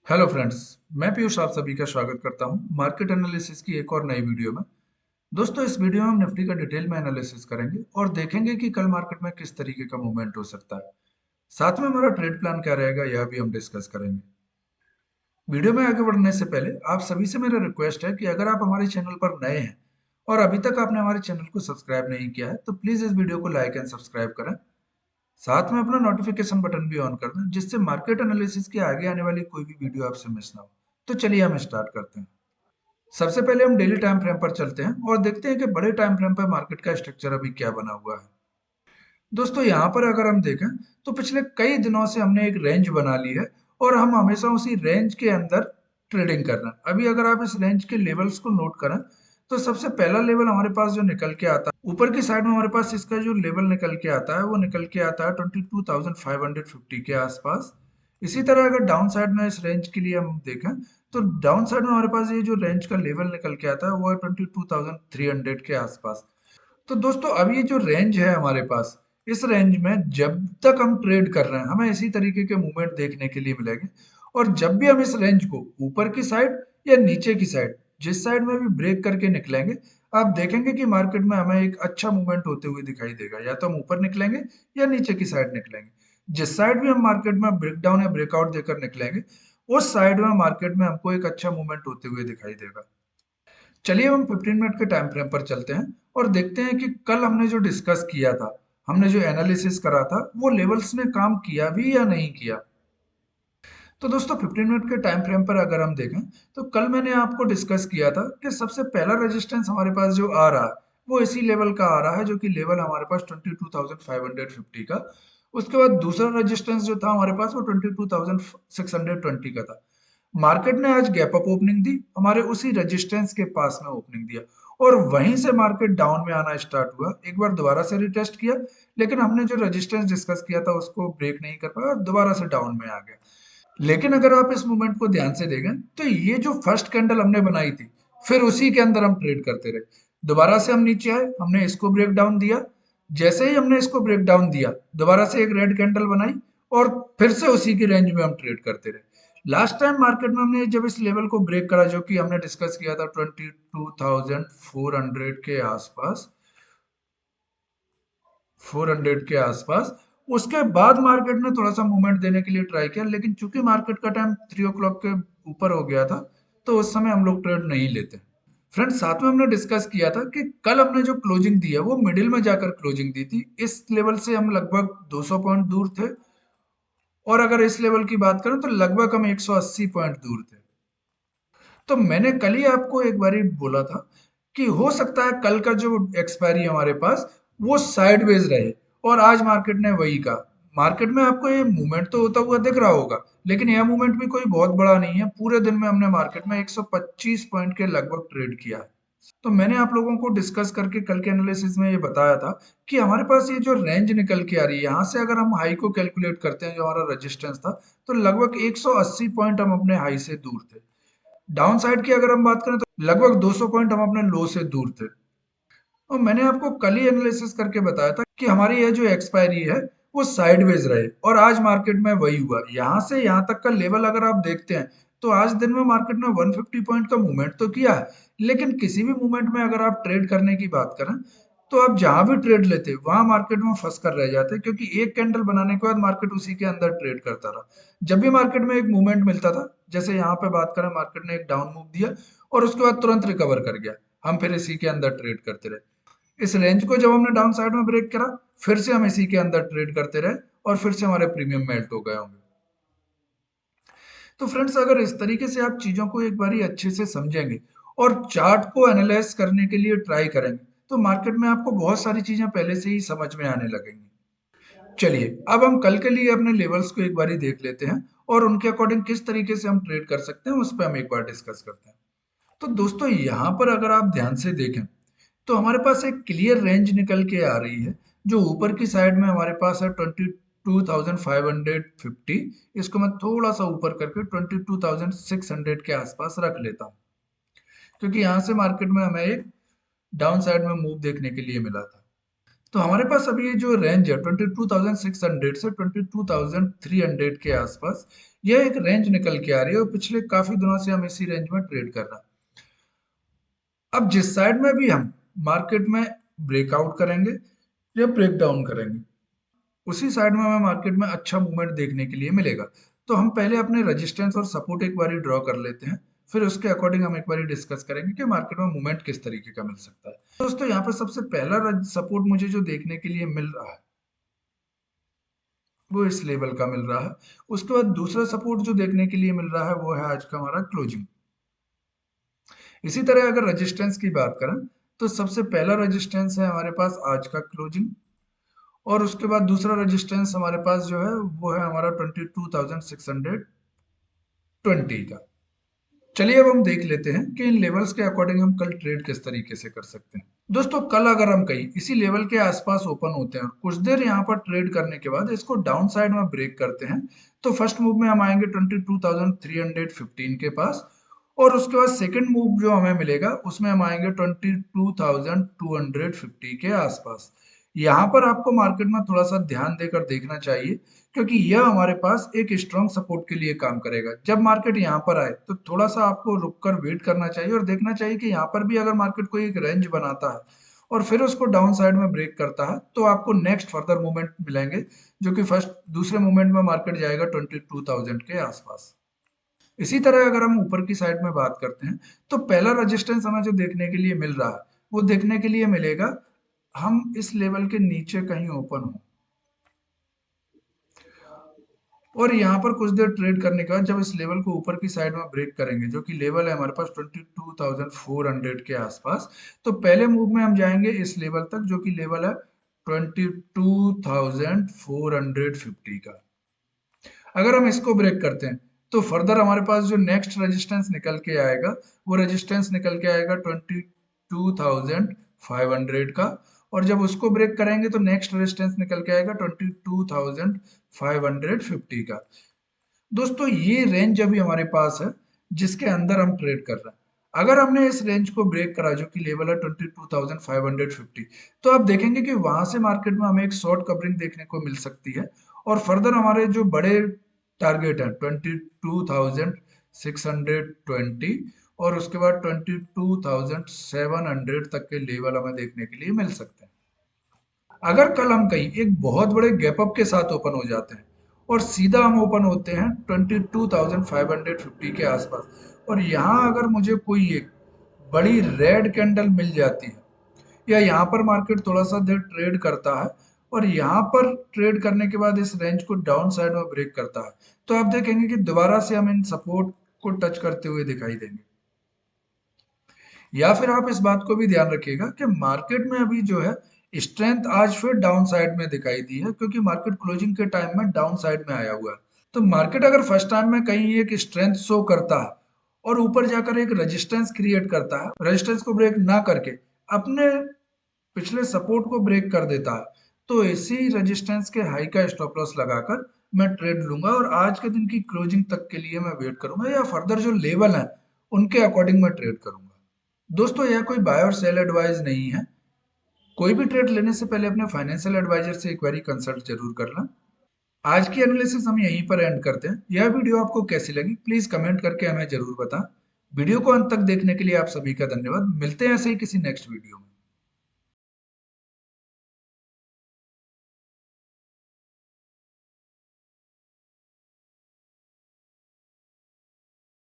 Hello friends. मैं पीयूष आप सभी का स्वागत करता हूं मार्केट एनालिसिस की एक और नई वीडियो में। दोस्तों, इस वीडियो में हम निफ्टी का डिटेल में एनालिसिस करेंगे और देखेंगे कि कल मार्केट में किस तरीके का मूवमेंट हो सकता है। साथ में हमारा ट्रेड प्लान क्या रहेगा यह भी हम डिस्कस करेंगे। वीडियो में आगे बढ़ने से पहले आप सभी से मेरा रिक्वेस्ट है कि अगर आप हमारे चैनल पर नए हैं और अभी तक आपने हमारे चैनल को सब्सक्राइब नहीं किया है तो प्लीज इस वीडियो को लाइक एंड सब्सक्राइब करें। साथ में अपना नोटिफिकेशन बटन भी ऑन कर दें जिससे मार्केट एनालिसिस के आगे आने वाली कोई भी वीडियो आपसे मिस ना हो। तो चलिए हम स्टार्ट करते हैं। सबसे पहले हम डेली टाइम फ्रेम पर चलते हैं और देखते हैं कि बड़े टाइम फ्रेम पर मार्केट का स्ट्रक्चर अभी क्या बना हुआ है। दोस्तों, यहाँ पर अगर हम देखें तो पिछले कई दिनों से हमने एक रेंज बना ली है और हम हमेशा उसी रेंज के अंदर ट्रेडिंग कर रहे हैं। अभी अगर आप इस रेंज के लेवल्स को नोट करें तो सबसे पहला लेवल हमारे पास जो निकल के आता है ऊपर की साइड में, हमारे पास इसका जो लेवल निकल के आता है वो निकल के आता है 22,550 के आसपास। इसी तरह अगर डाउन साइड में इस रेंज के लिए हम देखें तो डाउन साइड में हमारे पास ये जो रेंज का लेवल निकल के आता है वो है 22,300 के आसपास। तो दोस्तों, अब ये जो रेंज है हमारे पास, इस रेंज में जब तक हम ट्रेड कर रहे हैं हमें इसी तरीके के मूवमेंट देखने के लिए मिलेंगे। और जब भी हम इस रेंज को ऊपर की साइड या नीचे की साइड, जिस साइड में भी ब्रेक करके निकलेंगे, आप देखेंगे कि मार्केट में हमें एक अच्छा मूवमेंट होते हुए दिखाई देगा। या तो हम ऊपर निकलेंगे या नीचे की साइड निकलेंगे। जिस साइड भी हम मार्केट में ब्रेकडाउन या ब्रेकआउट देकर निकलेंगे उस साइड में मार्केट में हमको एक अच्छा मूवमेंट होते हुए दिखाई देगा। चलिए हम 15 मिनट के टाइम फ्रेम पर चलते हैं और देखते हैं कि कल हमने जो डिस्कस किया था, हमने जो एनालिसिस करा था, वो लेवल्स ने काम किया भी या नहीं किया। तो दोस्तों, 15 मिनट के टाइम फ्रेम पर अगर हम देखें तो कल मैंने आपको डिस्कस किया था कि सबसे पहला रेजिस्टेंस हमारे पास जो आ रहा है वो इसी लेवल का आ रहा है, जो कि लेवल हमारे पास 22,550 का। उसके बाद दूसरा रेजिस्टेंस जो था हमारे पास वो 22,620 का था। मार्केट ने आज गैप अप ओपनिंग दी, हमारे उसी रेजिस्टेंस के पास में ओपनिंग दिया और वहीं से मार्केट डाउन में आना स्टार्ट हुआ। एक बार दोबारा से रिटेस्ट किया, लेकिन हमने जो रेजिस्टेंस डिस्कस किया था उसको ब्रेक नहीं कर पाया और दोबारा से डाउन में आ गया। लेकिन अगर आप इस मूवमेंट को ध्यान से देखें तो ये जो फर्स्ट कैंडल हमने बनाई थी, फिर उसी के अंदर हम ट्रेड करते रहे। दोबारा से हम नीचे आए, हमने इसको ब्रेक डाउन दिया। जैसे ही हमने इसको ब्रेक डाउन दिया, दोबारा से एक रेड कैंडल बनाई और फिर से उसी की रेंज में हम ट्रेड करते रहे। लास्ट टाइम मार्केट में हमने जब इस लेवल को ब्रेक करा, जो कि हमने डिस्कस किया था 22,400 के आसपास, 400 के आसपास, उसके बाद मार्केट ने थोड़ा सा मूवमेंट देने के लिए ट्राई किया, लेकिन चूंकि मार्केट का टाइम 3 o'clock के ऊपर हो गया था तो उस समय हम लोग ट्रेड नहीं लेते। फ्रेंड्स, साथ में हमने डिस्कस किया था कि कल हमने जो क्लोजिंग दी है वो मिडिल में जाकर क्लोजिंग दी थी। इस लेवल से हम लगभग 200 पॉइंट दूर थे और अगर इस लेवल की बात करें तो लगभग हम 180 पॉइंट दूर थे। तो मैंने कल ही आपको एक बारी बोला था कि हो सकता है कल का जो एक्सपायरी हमारे पास वो साइडवेज रहे, और आज मार्केट ने वही कहा। मार्केट में आपको ये मूवमेंट तो होता हुआ दिख रहा होगा, लेकिन यह मूवमेंट भी कोई बहुत बड़ा नहीं है। पूरे दिन में हमने मार्केट में 125 पॉइंट के लगभग ट्रेड किया है। तो मैंने आप लोगों को डिस्कस करके कल के एनालिसिस में ये बताया था कि हमारे पास ये जो रेंज निकल के आ रही है, यहाँ से अगर हम हाई को कैलकुलेट करते हैं जो हमारा रेजिस्टेंस था, तो लगभग 180 पॉइंट हम अपने हाई से दूर थे। डाउन साइड की अगर हम बात करें तो लगभग 200 पॉइंट हम अपने लो से दूर थे। और मैंने आपको कल ही एनालिसिस करके बताया था कि हमारी ये जो एक्सपायरी है वो साइडवेज रहे, और आज मार्केट में वही हुआ। यहाँ से यहाँ तक का लेवल अगर आप देखते हैं तो आज दिन में मार्केट ने 150 पॉइंट का मूवमेंट तो किया है, लेकिन किसी भी मूवमेंट में अगर आप ट्रेड करने की बात करें तो आप जहां भी ट्रेड लेते वहां मार्केट में फंस कर रह जाते, क्योंकि एक कैंडल बनाने के बाद मार्केट उसी के अंदर ट्रेड करता रहा। जब भी मार्केट में एक मूवमेंट मिलता था, जैसे यहाँ पे बात करें, मार्केट ने एक डाउन मूव दिया और उसके बाद तुरंत रिकवर कर गया, हम फिर इसी के अंदर ट्रेड करते रहे। इस रेंज को जब हमने डाउन साइड में ब्रेक करा, फिर से हम इसी के अंदर ट्रेड करते रहे और फिर से हमारे प्रीमियम मेल्ट हो गए होंगे। तो फ्रेंड्स, अगर इस तरीके से आप चीजों को एक बारी अच्छे से समझेंगे और चार्ट को एनालाइज करने के लिए ट्राई करेंगे तो मार्केट में आपको बहुत सारी चीजें पहले से ही समझ में आने लगेंगी। चलिए अब हम कल के लिए अपने लेवल्स को एक बारी देख लेते हैं और उनके अकॉर्डिंग किस तरीके से हम ट्रेड कर सकते हैं उस पर हम एक बार डिस्कस करते हैं। तो दोस्तों, यहाँ पर अगर आप ध्यान से देखें तो हमारे पास एक क्लियर रेंज निकल के आ रही है, जो ऊपर की साइड में हमारे पास है 22,550। इसको मैं थोड़ा सा ऊपर करके 22,600 के आसपास रख लेता हूँ, क्योंकि यहाँ से मार्केट में हमें एक डाउन साइड में मूव देखने के लिए मिला था। तो हमारे पास अभी ये जो रेंज है 22,600 से 22,300 के आसपास, यह एक रेंज निकल के आ रही है और पिछले काफी दिनों से हम इसी रेंज में ट्रेड कर रहे हैं। अब जिस साइड में भी हम मार्केट में ब्रेकआउट करेंगे या ब्रेक डाउन करेंगे, उसी साइड में हमें मार्केट में अच्छा मूवमेंट देखने के लिए मिलेगा। तो हम पहले अपने रेजिस्टेंस और सपोर्ट एक बारी ड्रॉ कर लेते हैं, फिर उसके अकॉर्डिंग हम एक बारी डिस्कस करेंगे कि मार्केट में मूवमेंट किस तरीके का मिल सकता है। दोस्तों यहाँ पे सबसे पहला सपोर्ट मुझे जो देखने के लिए मिल रहा है वो इस लेवल का मिल रहा है। उसके बाद दूसरा सपोर्ट जो देखने के लिए मिल रहा है वो है आज का हमारा क्लोजिंग। इसी तरह अगर रेजिस्टेंस की बात करें तो सबसे पहला रेजिस्टेंस है हमारे पास आज का क्लोजिंग, और उसके बाद दूसरा रेजिस्टेंस हमारे पास जो है वो है हमारा 22,620 का। चलिए अब हम देख लेते हैं कि इन लेवल्स के अकॉर्डिंग हम कल ट्रेड किस तरीके से कर सकते हैं। दोस्तों कल अगर हम कहीं इसी लेवल के आसपास ओपन होते हैं और कुछ देर यहाँ पर ट्रेड करने के बाद इसको डाउन साइड में ब्रेक करते हैं, तो फर्स्ट मूव में हम आएंगे 22,315 के पास, और उसके बाद सेकंड मूव जो हमें मिलेगा उसमें हम आएंगे 22,250 के आसपास। यहाँ पर आपको मार्केट में थोड़ा सा ध्यान देकर देखना चाहिए, क्योंकि यह हमारे पास एक स्ट्रॉन्ग सपोर्ट के लिए काम करेगा। जब मार्केट यहाँ पर आए तो थोड़ा सा आपको रुककर वेट करना चाहिए और देखना चाहिए कि यहाँ पर भी अगर मार्केट कोई एक रेंज बनाता है और फिर उसको डाउन साइड में ब्रेक करता है तो आपको नेक्स्ट फर्दर मूवमेंट मिलेंगे, जो कि फर्स्ट दूसरे मूवमेंट में मार्केट जाएगा 22,000 के आसपास। इसी तरह अगर हम ऊपर की साइड में बात करते हैं तो पहला रेजिस्टेंस हमें जो देखने के लिए मिल रहा है वो देखने के लिए मिलेगा हम इस लेवल के नीचे कहीं ओपन हो, और यहाँ पर कुछ देर ट्रेड करने के बाद जब इस लेवल को ऊपर की साइड में ब्रेक करेंगे, जो कि लेवल है हमारे पास 22,400 के आसपास, तो पहले मूव में हम जाएंगे इस लेवल तक जो कि लेवल है 22,450 का। अगर हम इसको ब्रेक करते हैं तो फर्दर हमारे पास जो नेक्स्ट रेजिस्टेंस निकल के आएगा वो रेजिस्टेंस निकल के आएगा 22,500 का, और जब उसको ब्रेक करेंगे तो नेक्स्ट रेजिस्टेंस निकल के आएगा 22,550 का। दोस्तों ये रेंज अभी हमारे पास है जिसके अंदर हम ट्रेड कर रहे हैं। अगर हमने इस रेंज को ब्रेक करा जो कि लेवल है 22,550, तो आप देखेंगे कि वहां से मार्केट में हमें एक शॉर्ट कवरिंग देखने को मिल सकती है, और फर्दर हमारे जो बड़े टारगेट है 22,620 और उसके बाद 22,700 तक के लेवल हमें देखने के लिए मिल सकते हैं। अगर कल हम कहीं एक बहुत बड़े गैप अप के साथ ओपन हो जाते हैं और सीधा हम ओपन होते हैं 22,550 के आसपास, और यहाँ अगर मुझे कोई एक बड़ी रेड कैंडल मिल जाती है या यहाँ पर मार्केट थोड़ा सा देर ट्रेड करता है और यहाँ पर ट्रेड करने के बाद इस रेंज को डाउन साइड में ब्रेक करता है, तो आप देखेंगे कि दोबारा से हम इन सपोर्ट को टच करते हुए दिखाई देंगे। या फिर आप इस बात को भी ध्यान रखिएगा कि मार्केट में अभी जो है स्ट्रेंथ आज फिर डाउन साइड में दिखाई दी है, क्योंकि मार्केट क्लोजिंग के टाइम में डाउन साइड में आया हुआ है। तो मार्केट अगर फर्स्ट टाइम में कहीं एक स्ट्रेंथ शो करता है और ऊपर जाकर एक रेजिस्टेंस क्रिएट करता है, रेजिस्टेंस को ब्रेक ना करके अपने पिछले सपोर्ट को ब्रेक कर देता है, तो इसी रेजिस्टेंस के हाई का स्टॉप लॉस लगाकर मैं ट्रेड लूंगा और आज के दिन की क्लोजिंग तक के लिए मैं वेट करूंगा, या फर्दर जो लेवल है उनके अकॉर्डिंग मैं ट्रेड करूंगा। दोस्तों यह कोई बाय और सेल एडवाइस नहीं है। कोई भी ट्रेड लेने से पहले अपने फाइनेंशियल एडवाइजर से एक बारी कंसल्ट जरूर करना। आज की एनालिसिस हम यहीं पर एंड करते हैं। यह वीडियो आपको कैसी लगी प्लीज कमेंट करके हमें जरूर बताएं। वीडियो को अंत तक देखने के लिए आप सभी का धन्यवाद। मिलते हैं ऐसे ही किसी नेक्स्ट वीडियो में।